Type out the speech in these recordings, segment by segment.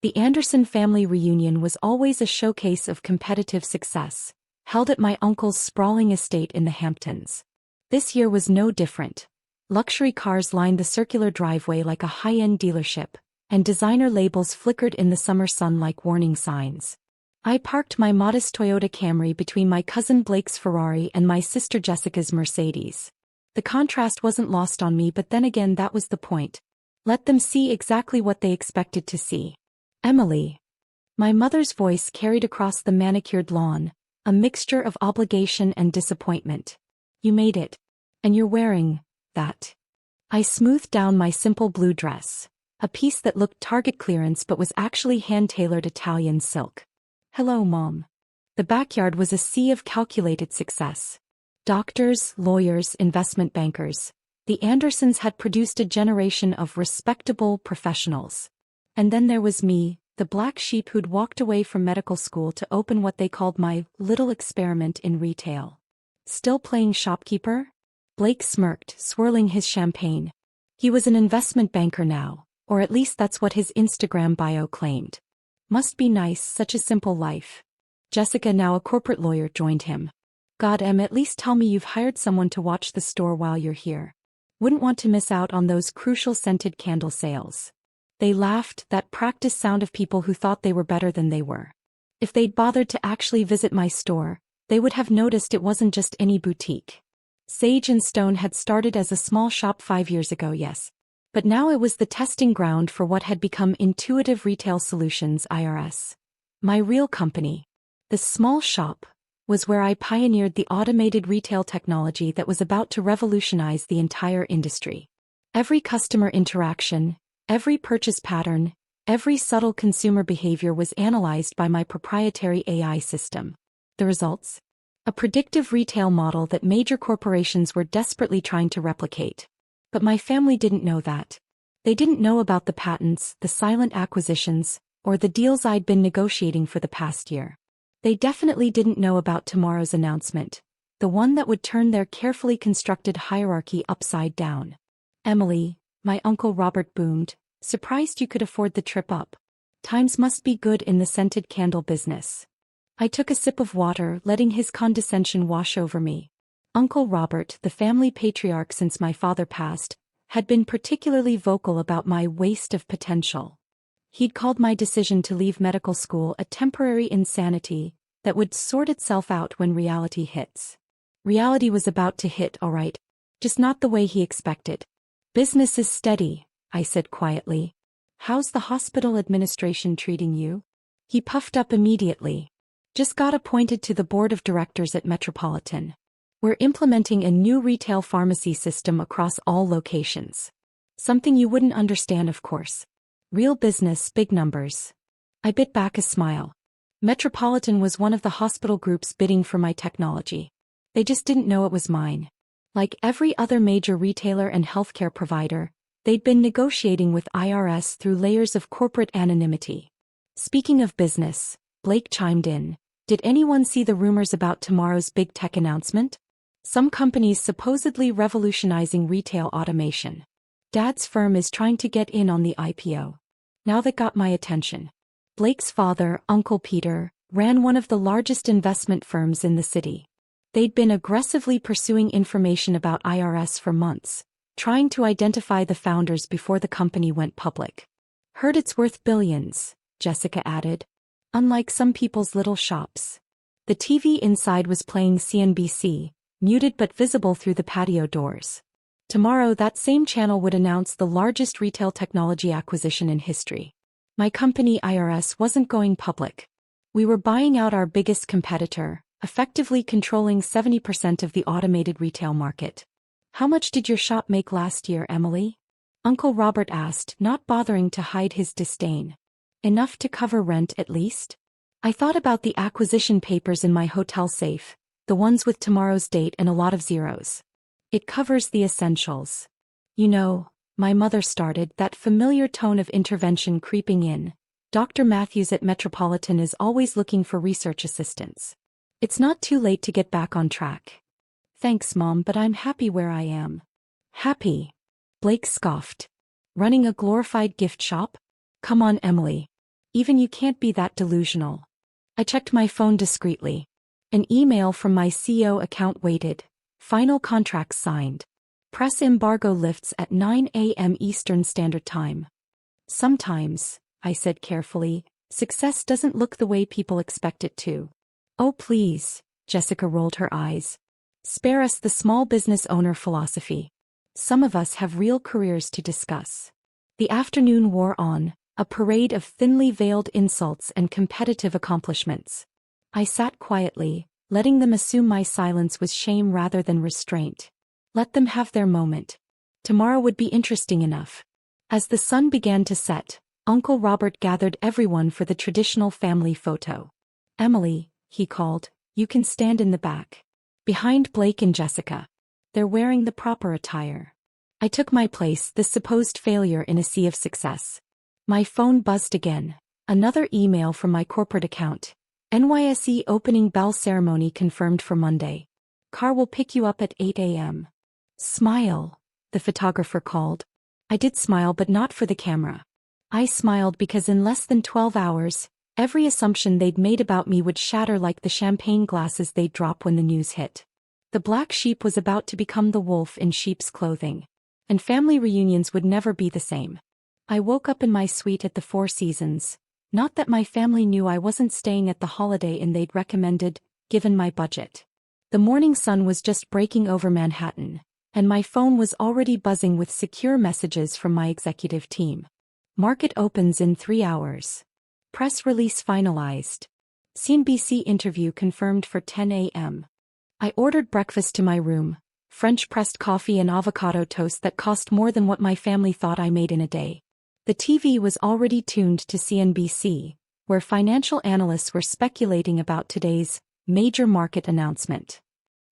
The Anderson family reunion was always a showcase of competitive success, held at my uncle's sprawling estate in the Hamptons. This year was no different. Luxury cars lined the circular driveway like a high-end dealership, and designer labels flickered in the summer sun like warning signs. I parked my modest Toyota Camry between my cousin Blake's Ferrari and my sister Jessica's Mercedes. The contrast wasn't lost on me, but then again that was the point. Let them see exactly what they expected to see. Emily. My mother's voice carried across the manicured lawn, a mixture of obligation and disappointment. You made it. And you're wearing that. I smoothed down my simple blue dress, a piece that looked Target clearance but was actually hand-tailored Italian silk. Hello, Mom. The backyard was a sea of calculated success. Doctors, lawyers, investment bankers. The Andersons had produced a generation of respectable professionals. And then there was me, the black sheep who'd walked away from medical school to open what they called my little experiment in retail. Still playing shopkeeper? Blake smirked, swirling his champagne. He was an investment banker now, or at least that's what his Instagram bio claimed. Must be nice, such a simple life. Jessica, now a corporate lawyer, joined him. God, Em, at least tell me you've hired someone to watch the store while you're here. Wouldn't want to miss out on those crucial scented candle sales. They laughed, that practiced sound of people who thought they were better than they were. If they'd bothered to actually visit my store, they would have noticed it wasn't just any boutique. Sage and Stone had started as a small shop 5 years ago, yes. But now it was the testing ground for what had become Intuitive Retail Solutions (IRS). My real company. The small shop was where I pioneered the automated retail technology that was about to revolutionize the entire industry. Every customer interaction, every purchase pattern, every subtle consumer behavior was analyzed by my proprietary AI system. The results? A predictive retail model that major corporations were desperately trying to replicate. But my family didn't know that. They didn't know about the patents, the silent acquisitions, or the deals I'd been negotiating for the past year. They definitely didn't know about tomorrow's announcement, the one that would turn their carefully constructed hierarchy upside down. Emily, my Uncle Robert boomed, surprised you could afford the trip up. Times must be good in the scented candle business. I took a sip of water, letting his condescension wash over me. Uncle Robert, the family patriarch since my father passed, had been particularly vocal about my waste of potential. He'd called my decision to leave medical school a temporary insanity that would sort itself out when reality hits. Reality was about to hit, all right, just not the way he expected. Business is steady, I said quietly. How's the hospital administration treating you? He puffed up immediately. Just got appointed to the board of directors at Metropolitan. We're implementing a new retail pharmacy system across all locations. Something you wouldn't understand, of course. Real business, big numbers. I bit back a smile. Metropolitan was one of the hospital groups bidding for my technology. They just didn't know it was mine. Like every other major retailer and healthcare provider, they'd been negotiating with IRS through layers of corporate anonymity. Speaking of business, Blake chimed in. Did anyone see the rumors about tomorrow's big tech announcement? Some companies supposedly revolutionizing retail automation. Dad's firm is trying to get in on the IPO. Now that got my attention. Blake's father, Uncle Peter, ran one of the largest investment firms in the city. They'd been aggressively pursuing information about IRS for months, trying to identify the founders before the company went public. Heard it's worth billions, Jessica added. Unlike some people's little shops. The TV inside was playing CNBC, muted but visible through the patio doors. Tomorrow that same channel would announce the largest retail technology acquisition in history. My company IRS wasn't going public. We were buying out our biggest competitor, effectively controlling 70% of the automated retail market. How much did your shop make last year, Emily? Uncle Robert asked, not bothering to hide his disdain. Enough to cover rent at least? I thought about the acquisition papers in my hotel safe, the ones with tomorrow's date and a lot of zeros. It covers the essentials. You know, my mother started, that familiar tone of intervention creeping in. Dr. Matthews at Metropolitan is always looking for research assistants. It's not too late to get back on track. Thanks, Mom, but I'm happy where I am. Happy? Blake scoffed. Running a glorified gift shop? Come on, Emily. Even you can't be that delusional. I checked my phone discreetly. An email from my CEO account waited. Final contracts signed. Press embargo lifts at 9 a.m. Eastern Standard Time. Sometimes, I said carefully, success doesn't look the way people expect it to. Oh please, Jessica rolled her eyes. Spare us the small business owner philosophy. Some of us have real careers to discuss. The afternoon wore on, a parade of thinly veiled insults and competitive accomplishments. I sat quietly, letting them assume my silence was shame rather than restraint. Let them have their moment. Tomorrow would be interesting enough. As the sun began to set, Uncle Robert gathered everyone for the traditional family photo. Emily, he called, you can stand in the back. Behind Blake and Jessica. They're wearing the proper attire. I took my place, this supposed failure in a sea of success. My phone buzzed again. Another email from my corporate account. NYSE opening bell ceremony confirmed for Monday. Car will pick you up at 8 a.m. Smile, the photographer called. I did smile, but not for the camera. I smiled because in less than 12 hours, every assumption they'd made about me would shatter like the champagne glasses they'd drop when the news hit. The black sheep was about to become the wolf in sheep's clothing. And family reunions would never be the same. I woke up in my suite at the Four Seasons. Not that my family knew I wasn't staying at the Holiday Inn they'd recommended, given my budget. The morning sun was just breaking over Manhattan, and my phone was already buzzing with secure messages from my executive team. Market opens in 3 hours. Press release finalized. CNBC interview confirmed for 10 a.m. I ordered breakfast to my room, French pressed coffee and avocado toast that cost more than what my family thought I made in a day. The TV was already tuned to CNBC, where financial analysts were speculating about today's major market announcement.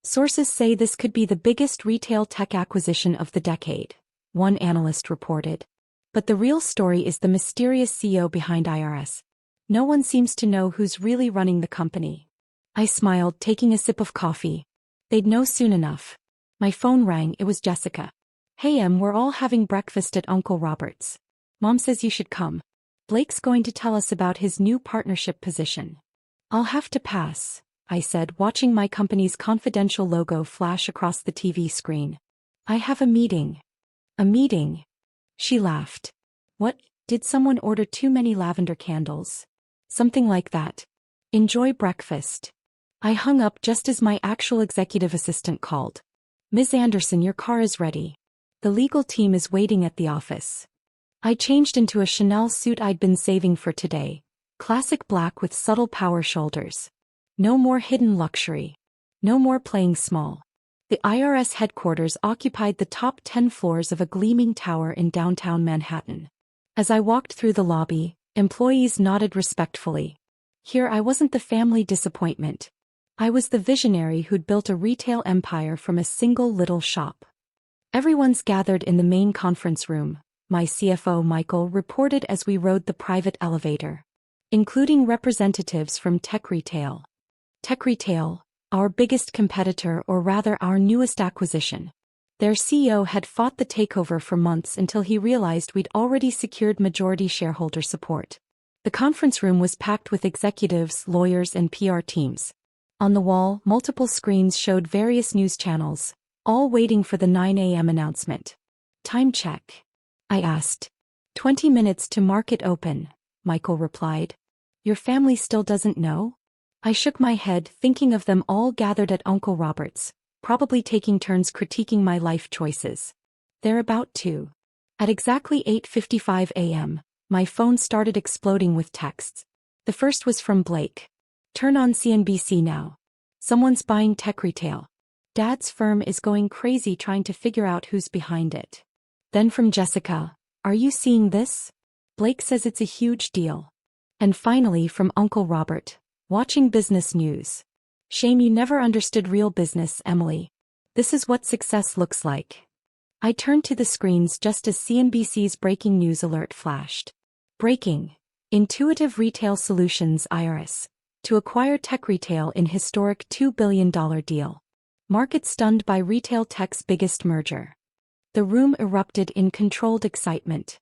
Sources say this could be the biggest retail tech acquisition of the decade, one analyst reported. But the real story is the mysterious CEO behind IRS. No one seems to know who's really running the company. I smiled, taking a sip of coffee. They'd know soon enough. My phone rang, it was Jessica. Hey we're all having breakfast at Uncle Robert's. Mom says you should come. Blake's going to tell us about his new partnership position. I'll have to pass, I said, watching my company's confidential logo flash across the TV screen. I have a meeting. A meeting? She laughed. What, did someone order too many lavender candles? Something like that. Enjoy breakfast. I hung up just as my actual executive assistant called. Ms. Anderson, your car is ready. The legal team is waiting at the office. I changed into a Chanel suit I'd been saving for today, classic black with subtle power shoulders. No more hidden luxury. No more playing small. The IRS headquarters occupied the top 10 floors of a gleaming tower in downtown Manhattan. As I walked through the lobby, employees nodded respectfully. Here I wasn't the family disappointment. I was the visionary who'd built a retail empire from a single little shop. Everyone's gathered in the main conference room, my CFO Michael reported as we rode the private elevator. Including representatives from tech retail. Tech retail, our biggest competitor, or rather our newest acquisition. Their CEO had fought the takeover for months until he realized we'd already secured majority shareholder support. The conference room was packed with executives, lawyers, and PR teams. On the wall, multiple screens showed various news channels, all waiting for the 9 a.m. announcement. Time check? I asked. 20 minutes to market open, Michael replied. Your family still doesn't know? I shook my head, thinking of them all gathered at Uncle Robert's, probably taking turns critiquing my life choices. They're about to. At exactly 8:55 a.m., my phone started exploding with texts. The first was from Blake. Turn on CNBC now. Someone's buying tech retail. Dad's firm is going crazy trying to figure out who's behind it. Then from Jessica, are you seeing this? Blake says it's a huge deal. And finally from Uncle Robert, watching business news. Shame you never understood real business, Emily. This is what success looks like. I turned to the screens just as CNBC's breaking news alert flashed. Breaking. Intuitive Retail Solutions IRS. To acquire tech retail in historic $2 billion deal. Market stunned by retail tech's biggest merger. The room erupted in controlled excitement.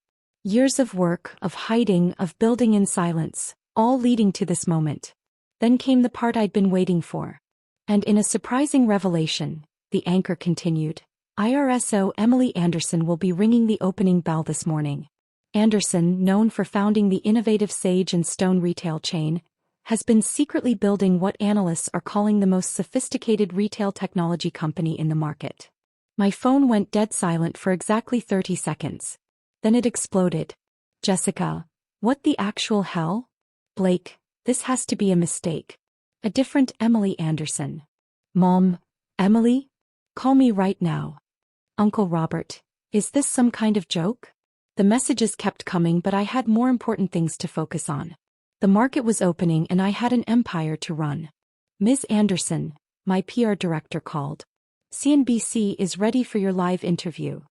Years of work, of hiding, of building in silence, all leading to this moment. Then came the part I'd been waiting for. And in a surprising revelation, the anchor continued, IRSO Emily Anderson will be ringing the opening bell this morning. Anderson, known for founding the innovative Sage and Stone retail chain, has been secretly building what analysts are calling the most sophisticated retail technology company in the market. My phone went dead silent for exactly 30 seconds. Then it exploded. Jessica, what the actual hell? Blake, this has to be a mistake. A different Emily Anderson. Mom, Emily? Call me right now. Uncle Robert, is this some kind of joke? The messages kept coming, but I had more important things to focus on. The market was opening and I had an empire to run. Ms. Anderson, my PR director called. CNBC is ready for your live interview.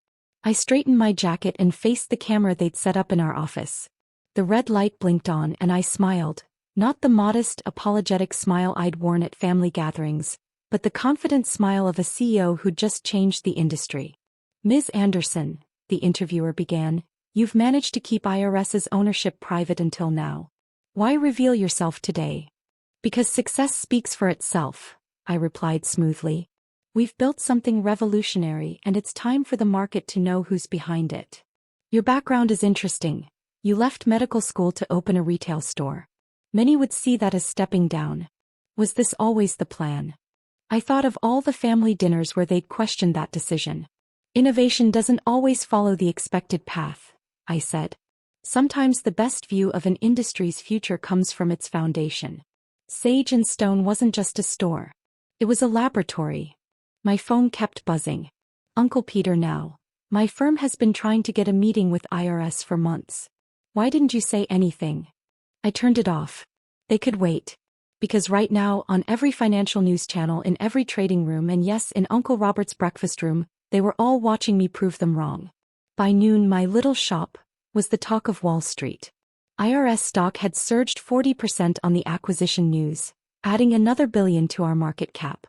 I straightened my jacket and faced the camera they'd set up in our office. The red light blinked on and I smiled, not the modest, apologetic smile I'd worn at family gatherings, but the confident smile of a CEO who'd just changed the industry. Ms. Anderson, the interviewer began, you've managed to keep IRS's ownership private until now. Why reveal yourself today? Because success speaks for itself, I replied smoothly. We've built something revolutionary and it's time for the market to know who's behind it. Your background is interesting. You left medical school to open a retail store. Many would see that as stepping down. Was this always the plan? I thought of all the family dinners where they'd questioned that decision. Innovation doesn't always follow the expected path, I said. Sometimes the best view of an industry's future comes from its foundation. Sage and Stone wasn't just a store. It was a laboratory. My phone kept buzzing. Uncle Peter now. My firm has been trying to get a meeting with IRS for months. Why didn't you say anything? I turned it off. They could wait. Because right now, on every financial news channel, in every trading room, and yes, in Uncle Robert's breakfast room, they were all watching me prove them wrong. By noon, my little shop was the talk of Wall Street. IRS stock had surged 40% on the acquisition news, adding another $1 billion to our market cap.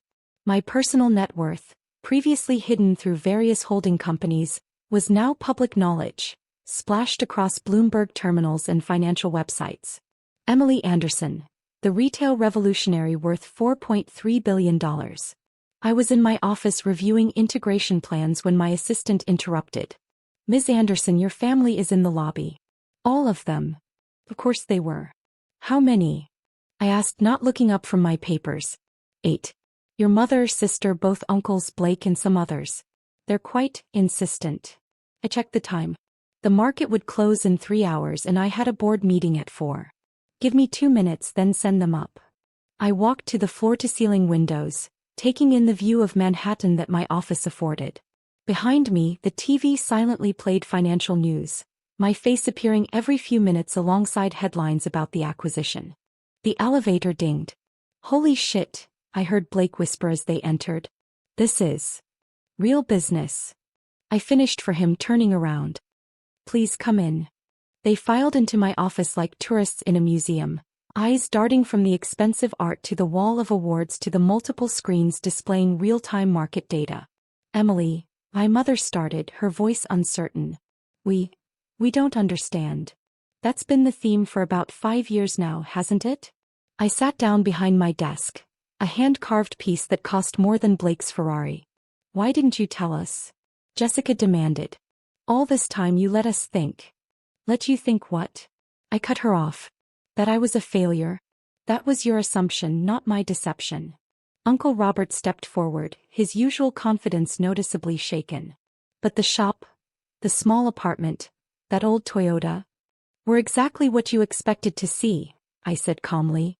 My personal net worth, previously hidden through various holding companies, was now public knowledge, splashed across Bloomberg terminals and financial websites. Emily Anderson, the retail revolutionary worth $4.3 billion. I was in my office reviewing integration plans when my assistant interrupted. Ms. Anderson, your family is in the lobby. All of them. Of course they were. How many? I asked, not looking up from my papers. 8. Your mother, sister, both uncles, Blake and some others. They're quite insistent. I checked the time. The market would close in 3 hours and I had a board meeting at 4. Give me 2 minutes, then send them up. I walked to the floor-to-ceiling windows, taking in the view of Manhattan that my office afforded. Behind me, the TV silently played financial news, my face appearing every few minutes alongside headlines about the acquisition. The elevator dinged. Holy shit, I heard Blake whisper as they entered. This is real business. I finished for him, turning around. Please come in. They filed into my office like tourists in a museum, eyes darting from the expensive art to the wall of awards to the multiple screens displaying real-time market data. Emily, my mother started, her voice uncertain. We don't understand. That's been the theme for about 5 years now, hasn't it? I sat down behind my desk, a hand-carved piece that cost more than Blake's Ferrari. Why didn't you tell us? Jessica demanded. All this time you let us think. Let you think what? I cut her off. That I was a failure. That was your assumption, not my deception. Uncle Robert stepped forward, his usual confidence noticeably shaken. But the shop, the small apartment, that old Toyota, were exactly what you expected to see, I said calmly.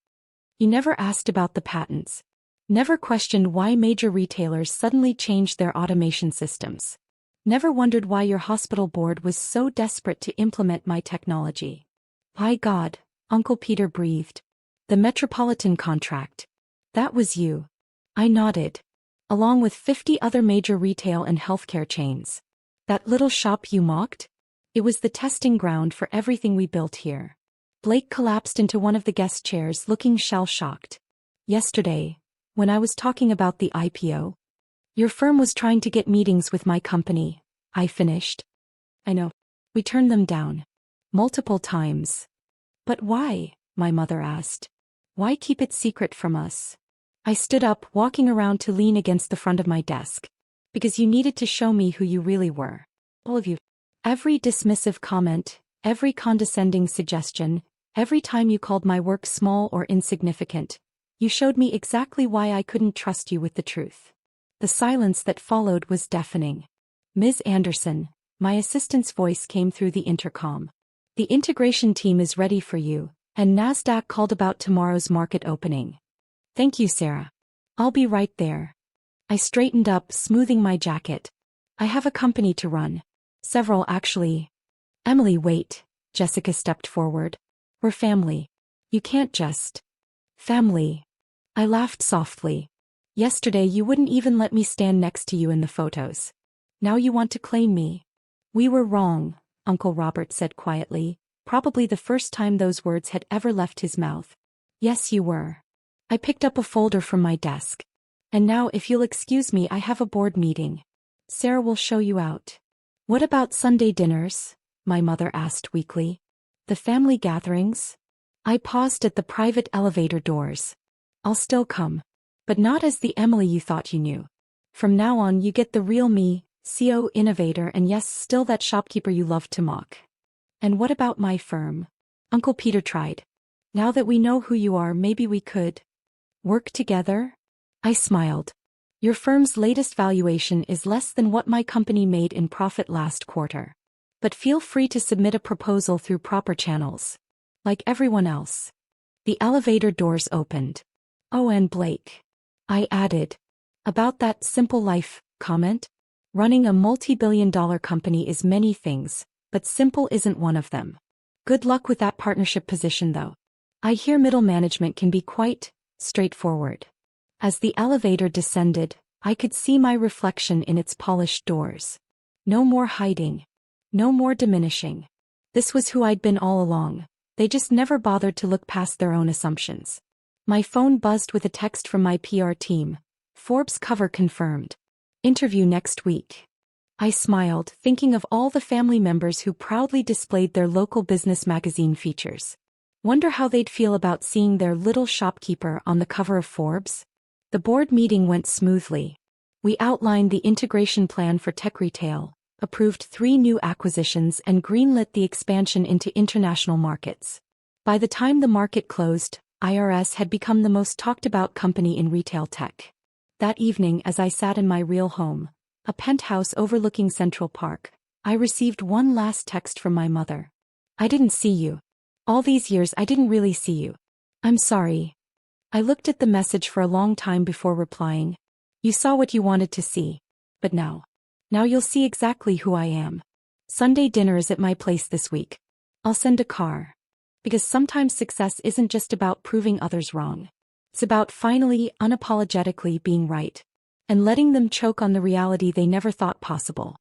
You never asked about the patents. Never questioned why major retailers suddenly changed their automation systems. Never wondered why your hospital board was so desperate to implement my technology. By God, Uncle Peter breathed. The Metropolitan contract. That was you. I nodded. Along with 50 other major retail and healthcare chains. That little shop you mocked? It was the testing ground for everything we built here. Blake collapsed into one of the guest chairs, looking shell-shocked. Yesterday, when I was talking about the IPO, your firm was trying to get meetings with my company, I finished. I know. We turned them down. Multiple times. But why? My mother asked. Why keep it secret from us? I stood up, walking around to lean against the front of my desk. Because you needed to show me who you really were. All of you. Every dismissive comment, every condescending suggestion, every time you called my work small or insignificant, you showed me exactly why I couldn't trust you with the truth. The silence that followed was deafening. Ms. Anderson, my assistant's voice came through the intercom. The integration team is ready for you, and NASDAQ called about tomorrow's market opening. Thank you, Sarah. I'll be right there. I straightened up, smoothing my jacket. I have a company to run. Several, actually. Emily, wait. Jessica stepped forward. We're family. You can't just. Family. I laughed softly. Yesterday you wouldn't even let me stand next to you in the photos. Now you want to claim me. We were wrong, Uncle Robert said quietly, probably the first time those words had ever left his mouth. Yes, you were. I picked up a folder from my desk. And now, if you'll excuse me, I have a board meeting. Sarah will show you out. What about Sunday dinners? My mother asked weakly. The family gatherings? I paused at the private elevator doors. I'll still come. But not as the Emily you thought you knew. From now on you get the real me, CEO, innovator, and yes, still that shopkeeper you loved to mock. And what about my firm? Uncle Peter tried. Now that we know who you are, maybe we could work together? I smiled. Your firm's latest valuation is less than what my company made in profit last quarter. But feel free to submit a proposal through proper channels. Like everyone else. The elevator doors opened. Oh, and Blake. I added. About that simple life comment? Running a multi-billion-dollar company is many things, but simple isn't one of them. Good luck with that partnership position though. I hear middle management can be quite straightforward. As the elevator descended, I could see my reflection in its polished doors. No more hiding. No more diminishing. This was who I'd been all along. They just never bothered to look past their own assumptions. My phone buzzed with a text from my PR team. Forbes cover confirmed. Interview next week. I smiled, thinking of all the family members who proudly displayed their local business magazine features. Wonder how they'd feel about seeing their little shopkeeper on the cover of Forbes? The board meeting went smoothly. We outlined the integration plan for tech retail, approved 3 new acquisitions, and greenlit the expansion into international markets. By the time the market closed, IRS had become the most talked about company in retail tech. That evening, as I sat in my real home, a penthouse overlooking Central Park, I received one last text from my mother. I didn't see you. All these years I didn't really see you. I'm sorry. I looked at the message for a long time before replying. You saw what you wanted to see. But now you'll see exactly who I am. Sunday dinner is at my place this week. I'll send a car. Because sometimes success isn't just about proving others wrong. It's about finally, unapologetically being right. And letting them choke on the reality they never thought possible.